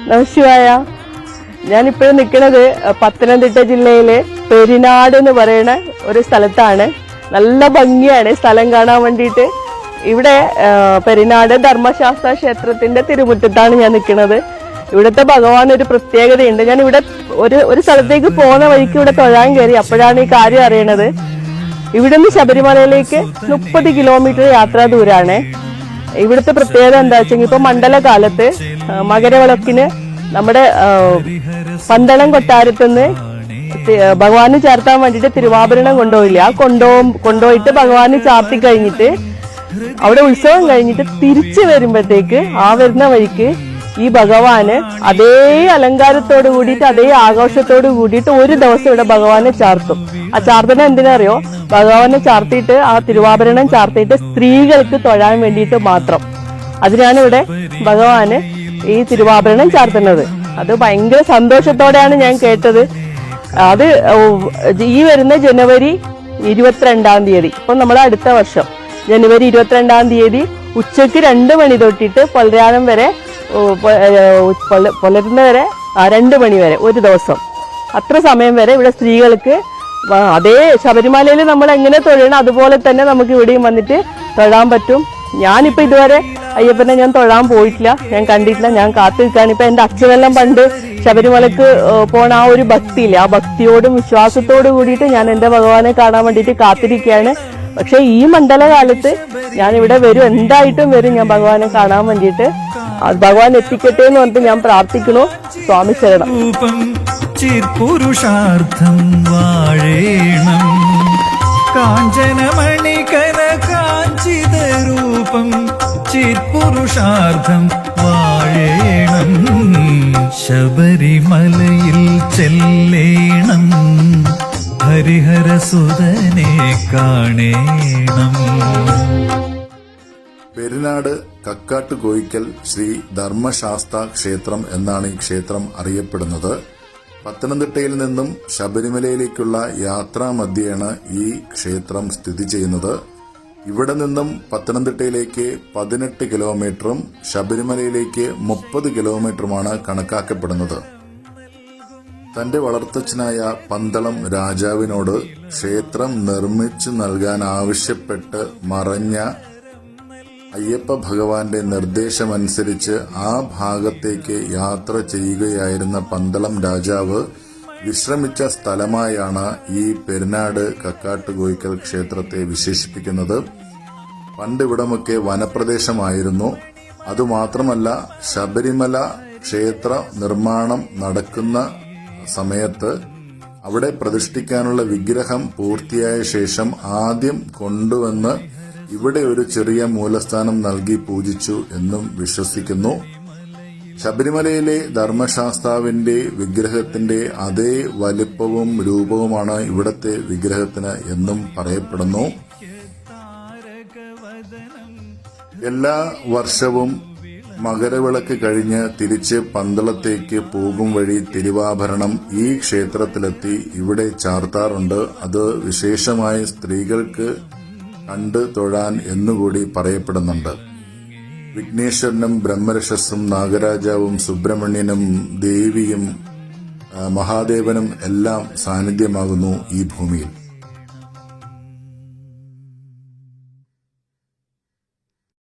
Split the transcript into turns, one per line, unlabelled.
നമശിവായ. ഞാനിപ്പോഴും നിൽക്കുന്നത് പത്തനംതിട്ട ജില്ലയിലെ പെരിനാട് എന്ന് പറയുന്ന ഒരു സ്ഥലത്താണ്. നല്ല ഭംഗിയാണ് സ്ഥലം കാണാൻ വേണ്ടിയിട്ട്. ഇവിടെ പെരിനാട് ധർമ്മശാസ്ത്ര ക്ഷേത്രത്തിന്റെ തിരുമുറ്റത്താണ് ഞാൻ നിൽക്കുന്നത്. ഇവിടുത്തെ ഭഗവാൻ ഒരു പ്രത്യേകതയുണ്ട്. ഞാൻ ഇവിടെ ഒരു സ്ഥലത്തേക്ക് പോകുന്ന വഴിക്ക് ഇവിടെ തൊഴാൻ കയറി. അപ്പോഴാണ് ഈ കാര്യം അറിയണത്. ഇവിടുന്ന് ശബരിമലയിലേക്ക് 30 കിലോമീറ്റർ യാത്രാ ദൂരാണ്. ഇവിടുത്തെ പ്രത്യേകത എന്താ വെച്ചെങ്കിൽ ഇപ്പൊ മണ്ഡലകാലത്ത് മകരവിളക്കിന് നമ്മുടെ പന്തളം കൊട്ടാരത്തുനിന്ന് ഭഗവാന് ചാർത്താൻ വേണ്ടിട്ട് തിരുവാഭരണം കൊണ്ടുപോയില്ല. ആ കൊണ്ടുപോയിട്ട് ഭഗവാന് ചാർത്തി കഴിഞ്ഞിട്ട് അവിടെ ഉത്സവം കഴിഞ്ഞിട്ട് തിരിച്ചു വരുമ്പോഴത്തേക്ക് ആ വരുന്ന വഴിക്ക് ഈ ഭഗവാന് അതേ അലങ്കാരത്തോട് കൂടിയിട്ട് അതേ ആഘോഷത്തോട് കൂടിയിട്ട് ഒരു ദിവസം ഇവിടെ ഭഗവാനെ ചാർത്തും. ആ ചാർത്തന എന്തിനറിയോ? ഭഗവാനെ ചാർത്തിയിട്ട് ആ തിരുവാഭരണം ചാർത്തിയിട്ട് സ്ത്രീകൾക്ക് തൊഴാൻ വേണ്ടിയിട്ട് മാത്രം. അതിനാണ് ഇവിടെ ഭഗവാന് ഈ തിരുവാഭരണം ചാർത്തുന്നത്. അത് ഭയങ്കര സന്തോഷത്തോടെയാണ് ഞാൻ കേട്ടത്. അത് ഈ വരുന്ന ജനുവരി 22-ാം തീയതി, ഇപ്പൊ നമ്മുടെ അടുത്ത വർഷം ജനുവരി 22-ാം തീയതി ഉച്ചയ്ക്ക് 2 മണി തൊട്ടിട്ട് പുലരാനം വരെ പുലരുന്ന വരെ 2 മണി വരെ ഒരു ദിവസം, അത്ര സമയം വരെ ഇവിടെ സ്ത്രീകൾക്ക് അതേ ശബരിമലയിൽ നമ്മൾ എങ്ങനെ തൊഴണം അതുപോലെ തന്നെ നമുക്ക് ഇവിടെയും വന്നിട്ട് തൊഴാൻ പറ്റും. ഞാനിപ്പോ ഇതുവരെ അയ്യപ്പനെ ഞാൻ തൊഴാൻ പോയിട്ടില്ല, ഞാൻ കണ്ടിട്ടില്ല. ഞാൻ കാത്തു നിൽക്കുകയാണ്. ഇപ്പൊ എന്റെ അച്ഛനെല്ലാം പണ്ട് ശബരിമലക്ക് പോണ ആ ഒരു ഭക്തിയില്ല, ആ ഭക്തിയോടും വിശ്വാസത്തോടും കൂടിയിട്ട് ഞാൻ എന്റെ ഭഗവാനെ കാണാൻ വേണ്ടിയിട്ട് കാത്തിരിക്കുകയാണ്. പക്ഷെ ഈ മണ്ഡലകാലത്ത് ഞാൻ ഇവിടെ വരും, എന്തായിട്ടും വരും ഞാൻ ഭഗവാനെ കാണാൻ വേണ്ടിയിട്ട്. ഭഗവാൻ എത്തിക്കട്ടെ എന്ന് പറഞ്ഞിട്ട് ഞാൻ പ്രാർത്ഥിക്കണു. സ്വാമി ശരണം.
പുരുഷാർത്ഥം വാഴേണം കാഞ്ചനമണി കനകാഞ്ചിത രൂപം ചിത്പുരുഷാർത്ഥം വാഴേണം ശബരിമലയിൽ ചെല്ലേണം ഹരിഹരസുതനെ കാണേണം.
പെരിനാട് കക്കാട്ട് കോയിക്കൽ ശ്രീ ധർമ്മശാസ്ത്ര ക്ഷേത്രം എന്നാണ് ഈ ക്ഷേത്രം അറിയപ്പെടുന്നത്. പത്തനംതിട്ടയിൽ നിന്നും ശബരിമലയിലേക്കുള്ള യാത്രാമധ്യേയാണ് ഈ ക്ഷേത്രം സ്ഥിതി ചെയ്യുന്നത്. ഇവിടെ നിന്നും പത്തനംതിട്ടയിലേക്ക് 18 കിലോമീറ്ററും ശബരിമലയിലേക്ക് 30 കിലോമീറ്ററുമാണ് കണക്കാക്കപ്പെടുന്നത്. തന്റെ വളർത്തച്ഛനായ പന്തളം രാജാവിനോട് ക്ഷേത്രം നിർമ്മിച്ചു നൽകാൻ ആവശ്യപ്പെട്ട് മറഞ്ഞ അയ്യപ്പ ഭഗവാന്റെ നിർദ്ദേശമനുസരിച്ച് ആ ഭാഗത്തേക്ക് യാത്ര ചെയ്യുകയായിരുന്ന പന്തളം രാജാവ് വിശ്രമിച്ച സ്ഥലമായാണ് ഈ പെരിനാട് കക്കാട്ട് കോയിക്കൽ ക്ഷേത്രത്തെ വിശേഷിപ്പിക്കുന്നത്. പണ്ടിവിടമൊക്കെ വനപ്രദേശമായിരുന്നു. അതുമാത്രമല്ല, ശബരിമല ക്ഷേത്ര നിർമ്മാണം നടക്കുന്ന സമയത്ത് അവിടെ പ്രതിഷ്ഠിക്കാനുള്ള വിഗ്രഹം പൂർത്തിയായ ശേഷം ആദ്യം കൊണ്ടുവന്ന് ഇവിടെ ഒരു ചെറിയ മൂലസ്ഥാനം നൽകി പൂജിച്ചു എന്നും വിശ്വസിക്കുന്നു. ശബരിമലയിലെ ധർമ്മശാസ്താവിന്റെ വിഗ്രഹത്തിന്റെ അതേ വലിപ്പവും രൂപവുമാണ് ഇവിടത്തെ വിഗ്രഹത്തിന് എന്നും പറയപ്പെടുന്നു. എല്ലാ വർഷവും മകരവിളക്ക് കഴിഞ്ഞ് തിരിച്ച് പന്തളത്തേക്ക് പോകും വഴി തിരുവാഭരണം ഈ ക്ഷേത്രത്തിലെത്തി ഇവിടെ ചാർത്താറുണ്ട്. അത് വിശേഷമായി സ്ത്രീകൾക്ക് കണ്ട് തൊഴാൻ എന്നുകൂടി പറയപ്പെടുന്നുണ്ട്. വിഘ്നേശ്വരനും ബ്രഹ്മരക്ഷസും നാഗരാജാവും സുബ്രഹ്മണ്യനും ദേവിയും മഹാദേവനും എല്ലാം സാന്നിധ്യമാകുന്നു ഈ ഭൂമിയിൽ.